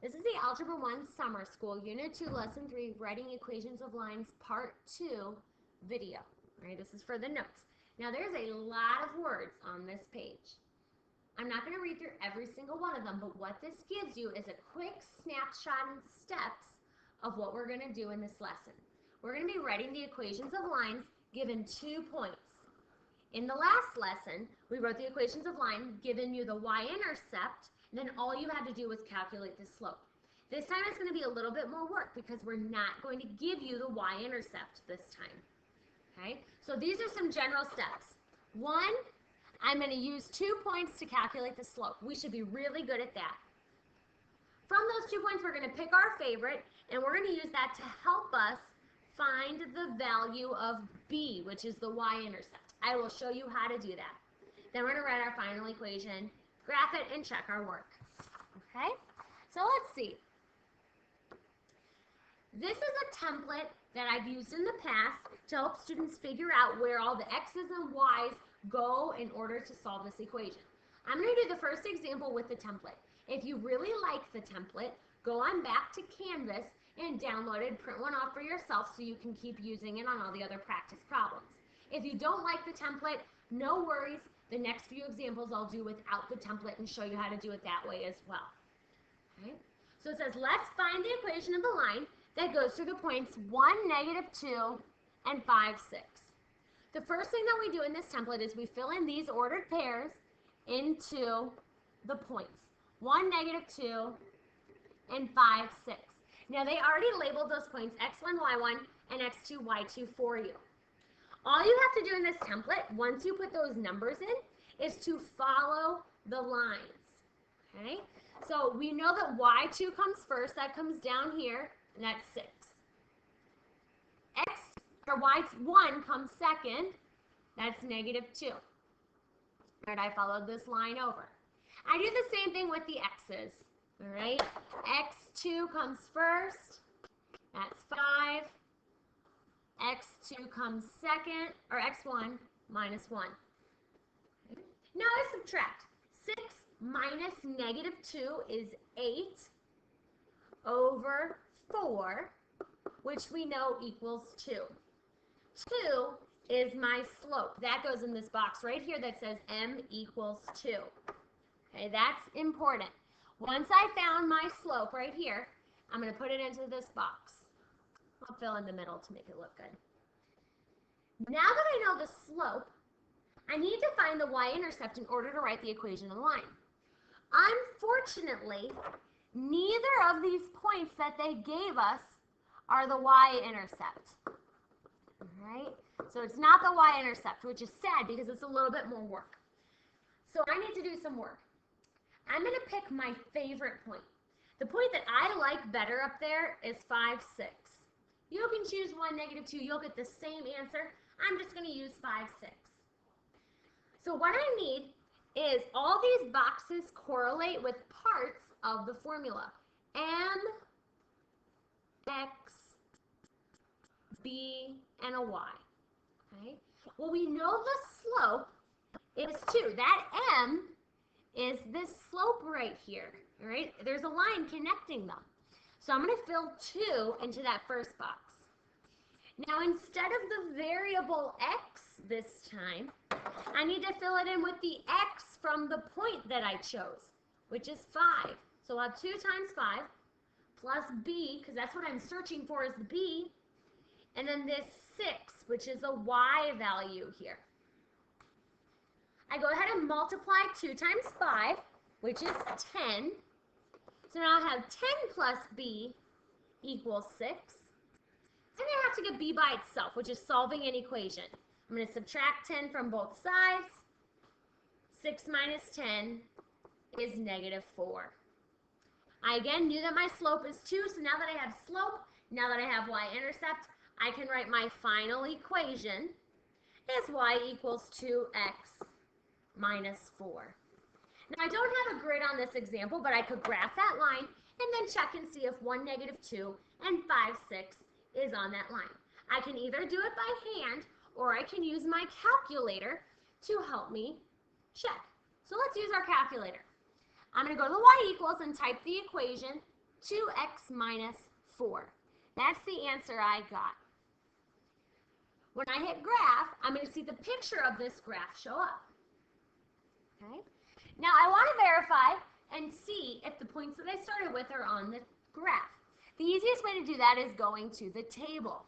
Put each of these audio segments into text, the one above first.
This is the Algebra 1 Summer School, Unit 2, Lesson 3, Writing Equations of Lines, Part 2 video. All right, this is for the notes. Now, there's a lot of words on this page. I'm not going to read through every single one of them, but what this gives you is a quick snapshot and steps of what we're going to do in this lesson. We're going to be writing the equations of lines given 2 points. In the last lesson, we wrote the equations of line, given you the y-intercept, and then all you had to do was calculate the slope. This time it's going to be a little bit more work because we're not going to give you the y-intercept this time. Okay, so these are some general steps. 1, I'm going to use 2 points to calculate the slope. We should be really good at that. From those 2 points, we're going to pick our favorite, and we're going to use that to help us find the value of b, which is the y-intercept. I will show you how to do that. Then we're going to write our final equation, graph it, and check our work. Okay, so let's see. This is a template that I've used in the past to help students figure out where all the x's and y's go in order to solve this equation. I'm going to do the first example with the template. If you really like the template, go on back to Canvas and download it, print one off for yourself so you can keep using it on all the other practice problems. If you don't like the template, no worries. The next few examples I'll do without the template and show you how to do it that way as well. Okay? So it says, let's find the equation of the line that goes through the points 1, -2, and 5, 6. The first thing that we do in this template is we fill in these ordered pairs into the points. 1, -2, and 5, 6. Now they already labeled those points x1, y1, and x2, y2 for you. All you have to do in this template, once you put those numbers in, is to follow the lines. Okay? So we know that y2 comes first, that comes down here, and that's 6. y1 comes second, that's -2. All right, I followed this line over. I do the same thing with the x's. All right, x2 comes first, that's 5. x2 comes second, or x1 minus 1. Okay. Now I subtract. 6 minus -2 is 8 over 4, which we know equals 2. 2 is my slope. That goes in this box right here that says m equals 2. Okay, that's important. Once I found my slope right here, I'm going to put it into this box. I'll fill in the middle to make it look good. Now that I know the slope, I need to find the y-intercept in order to write the equation of the line. Unfortunately, neither of these points that they gave us are the y-intercept. All right? So it's not the y-intercept, which is sad because it's a little bit more work. So I need to do some work. I'm going to pick my favorite point. The point that I like better up there is 5, 6. You can choose 1, -2. You'll get the same answer. I'm just going to use 5, 6. So what I need is all these boxes correlate with parts of the formula. M, X, B, and a Y. Okay? Well, we know the slope is 2. That M is this slope right here. All right? There's a line connecting them. So I'm going to fill 2 into that first box. Now, instead of the variable x this time, I need to fill it in with the x from the point that I chose, which is 5. So I'll have 2 times 5 plus b, because that's what I'm searching for is the b, and then this 6, which is a y value here. I go ahead and multiply 2 times 5, which is 10. So now I have 10 plus b equals 6. And I have to get b by itself, which is solving an equation. I'm going to subtract 10 from both sides. 6 minus 10 is -4. I again knew that my slope is 2, so now that I have slope, now that I have y-intercept, I can write my final equation as y equals 2x minus 4. Now, I don't have a grid on this example, but I could graph that line and then check and see if 1, -2 and 5, 6 is on that line. I can either do it by hand or I can use my calculator to help me check. So let's use our calculator. I'm going to go to the y equals and type the equation 2x minus 4. That's the answer I got. When I hit graph, I'm going to see the picture of this graph show up. Okay? Now I want to verify and see if the points that I started with are on the graph. The easiest way to do that is going to the table.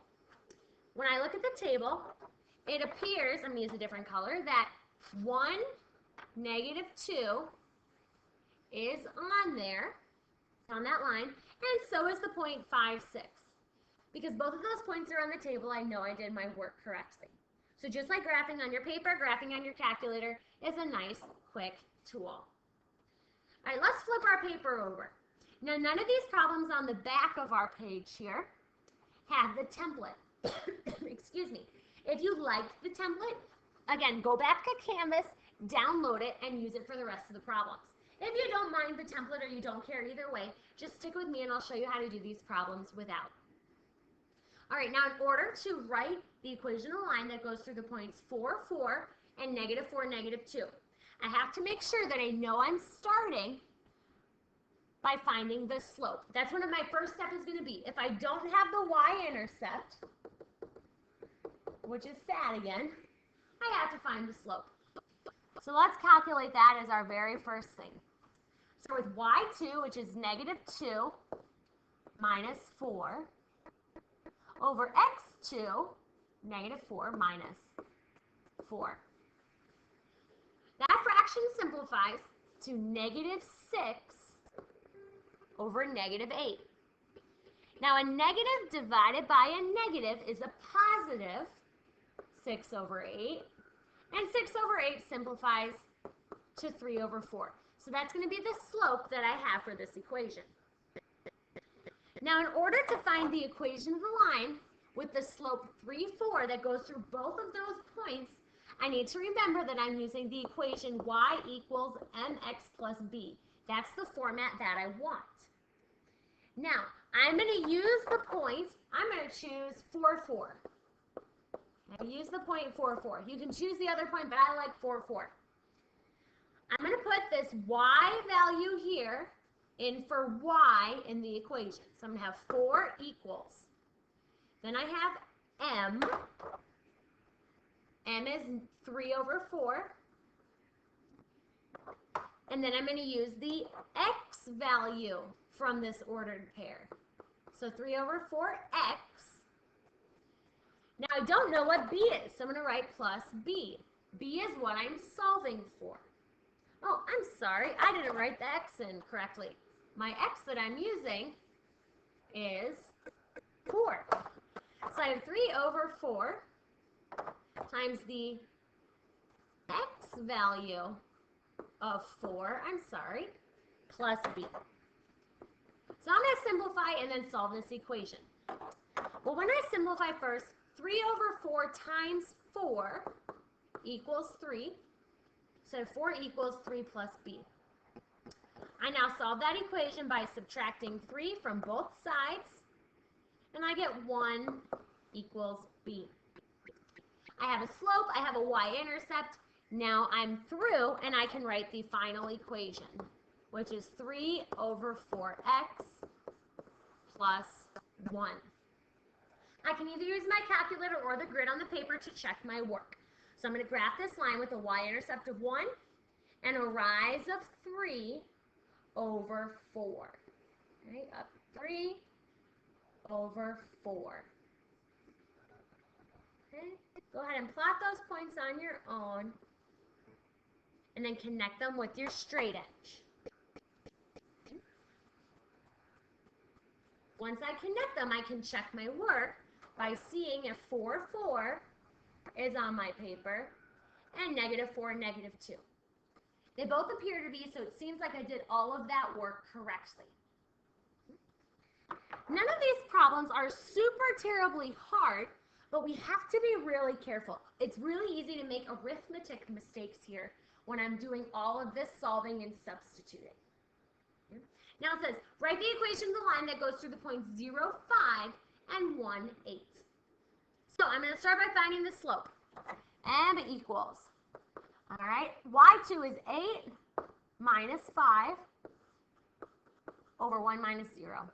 When I look at the table, it appears, I'm going to use a different color, that 1, -2 is on there, on that line, and so is the point 5, 6. Because both of those points are on the table, I know I did my work correctly. So just like graphing on your paper, graphing on your calculator is a nice, quick tool. All right, let's flip our paper over. Now, none of these problems on the back of our page here have the template. Excuse me. If you liked the template, again, go back to Canvas, download it, and use it for the rest of the problems. If you don't mind the template or you don't care either way, just stick with me and I'll show you how to do these problems without. All right, now in order to write the equation of line that goes through the points 4, 4, and -4, -2, I have to make sure that I know I'm starting by finding the slope. That's what my first step is going to be. If I don't have the y-intercept, which is sad again, I have to find the slope. So let's calculate that as our very first thing. So with y2, which is -2 minus 4, over x2, -4 minus 4. That fraction simplifies to -6 over -8. Now a negative divided by a negative is a positive 6 over 8. And 6 over 8 simplifies to 3 over 4. So that's going to be the slope that I have for this equation. Now in order to find the equation of the line with the slope 3, 4 that goes through both of those points, I need to remember that I'm using the equation y equals mx plus b. That's the format that I want. Now, I'm going to use the points. I'm going to choose 4, 4. I use the point 4, 4. You can choose the other point, but I like 4, 4. I'm going to put this y value here in for y in the equation. So I'm going to have 4 equals. Then I have m. M is 3 over 4. And then I'm going to use the x value from this ordered pair. So 3 over 4x. Now I don't know what b is, so I'm going to write plus b. b is what I'm solving for. Oh, I'm sorry, I didn't write the x in correctly. My x that I'm using is 4. So I have 3 over 4 times the x value of 4, plus b. So I'm going to simplify and then solve this equation. Well, when I simplify first, 3 over 4 times 4 equals 3. So 4 equals 3 plus b. I now solve that equation by subtracting 3 from both sides, and I get 1 equals b. I have a slope, I have a y-intercept. Now I'm through, and I can write the final equation, which is 3 over 4x plus 1. I can either use my calculator or the grid on the paper to check my work. So I'm going to graph this line with a y-intercept of 1 and a rise of 3 over 4. Okay, up 3 over 4. Okay, go ahead and plot those points on your own and then connect them with your straight edge. Once I connect them, I can check my work by seeing if 4, 4 is on my paper and -4, -2. They both appear to be, so it seems like I did all of that work correctly. None of these problems are super terribly hard, but we have to be really careful. It's really easy to make arithmetic mistakes here when I'm doing all of this solving and substituting. Now it says, write the equation of the line that goes through the points 0, 5, and 1, 8. So I'm going to start by finding the slope. M equals, all right, y2 is 8 minus 5 over 1 minus 0.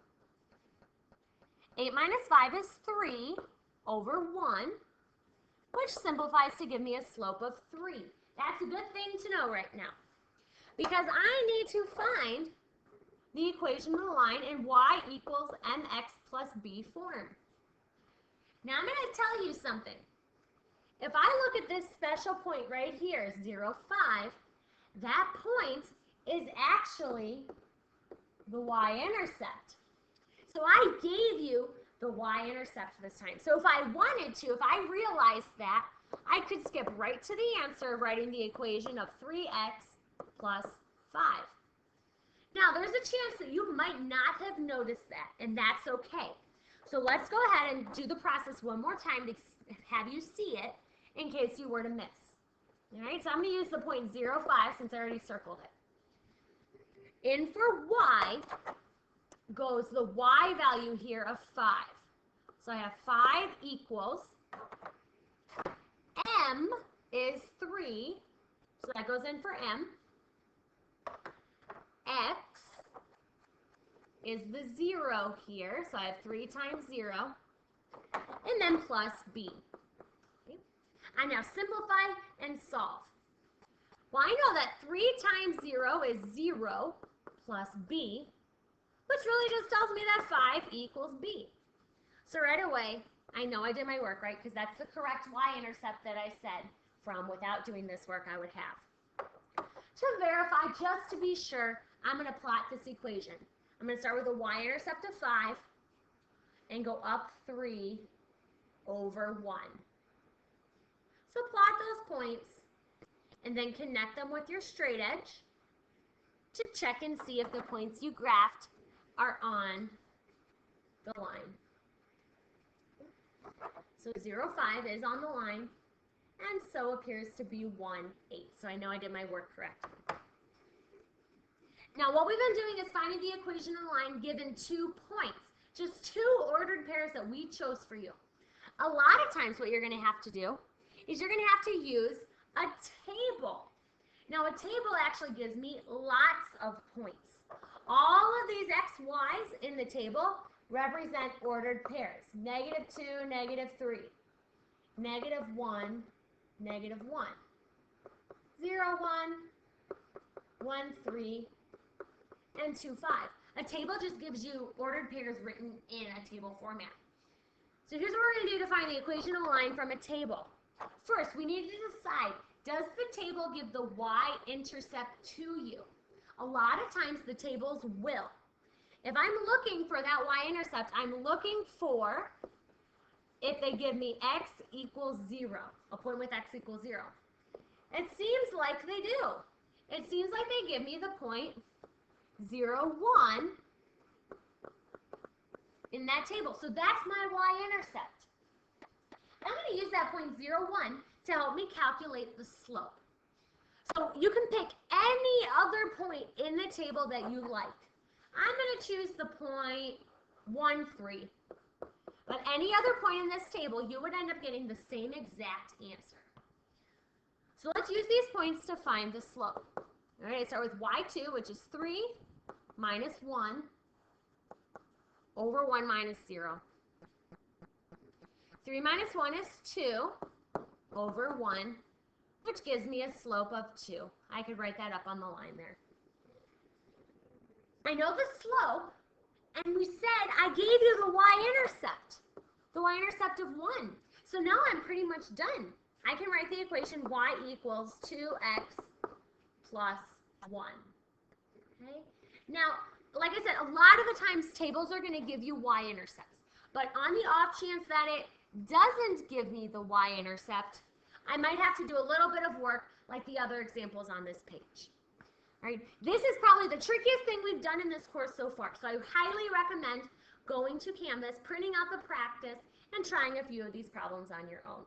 8 minus 5 is 3 over 1, which simplifies to give me a slope of 3. That's a good thing to know right now, because I need to find the equation of the line in y equals mx plus b form. Now I'm going to tell you something. If I look at this special point right here, 0, 5, that point is actually the y-intercept. So I gave you the y-intercept this time. So if I wanted to, if I realized that, I could skip right to the answer, writing the equation of 3x plus 5. Now, there's a chance that you might not have noticed that, and that's okay. So let's go ahead and do the process one more time to have you see it in case you were to miss. All right, so I'm going to use the point 0, 5 since I already circled it. In for y goes the y value here of 5. So I have 5 equals, m is 3, so that goes in for m. X is the 0 here, so I have 3 times 0, and then plus b. Okay. I now simplify and solve. Well, I know that 3 times 0 is 0 plus b, which really just tells me that 5 equals b. So right away, I know I did my work, right? Because that's the correct y-intercept that I said from without doing this work I would have. To verify, just to be sure, I'm going to plot this equation. I'm going to start with a y-intercept of 5 and go up 3 over 1. So plot those points and then connect them with your straight edge to check and see if the points you graphed are on the line. So 0, 5 is on the line, and so appears to be 1, 8. So I know I did my work correctly. Now what we've been doing is finding the equation of the line given 2 points, just 2 ordered pairs that we chose for you. A lot of times what you're going to have to do is you're going to have to use a table. Now a table actually gives me lots of points. All of these x, y's in the table represent ordered pairs. -2, -3, -1, -1, 0, 1, 1, 3, and 2, 5. A table just gives you ordered pairs written in a table format. So here's what we're going to do to find the equation of the line from a table. First, we need to decide, does the table give the y-intercept to you? A lot of times the tables will. If I'm looking for that y-intercept, I'm looking for if they give me x equals 0, a point with x equals 0. It seems like they do. It seems like they give me the point 0, 1 in that table. So that's my y-intercept. I'm going to use that point 0, 1 to help me calculate the slope. So you can pick any other point in the table that you like. I'm going to choose the point 1, 3. But any other point in this table, you would end up getting the same exact answer. So let's use these points to find the slope. All right, I start with y2, which is 3 minus 1 over 1 minus 0. 3 minus 1 is 2 over 1, which gives me a slope of 2. I could write that up on the line there. I know the slope, and we said I gave you the y-intercept of 1. So now I'm pretty much done. I can write the equation y equals 2x plus 1. Okay? Now, like I said, a lot of the times tables are going to give you y-intercepts. But on the off chance that it doesn't give me the y-intercept, I might have to do a little bit of work like the other examples on this page. All right, this is probably the trickiest thing we've done in this course so far. So I highly recommend going to Canvas, printing out the practice, and trying a few of these problems on your own.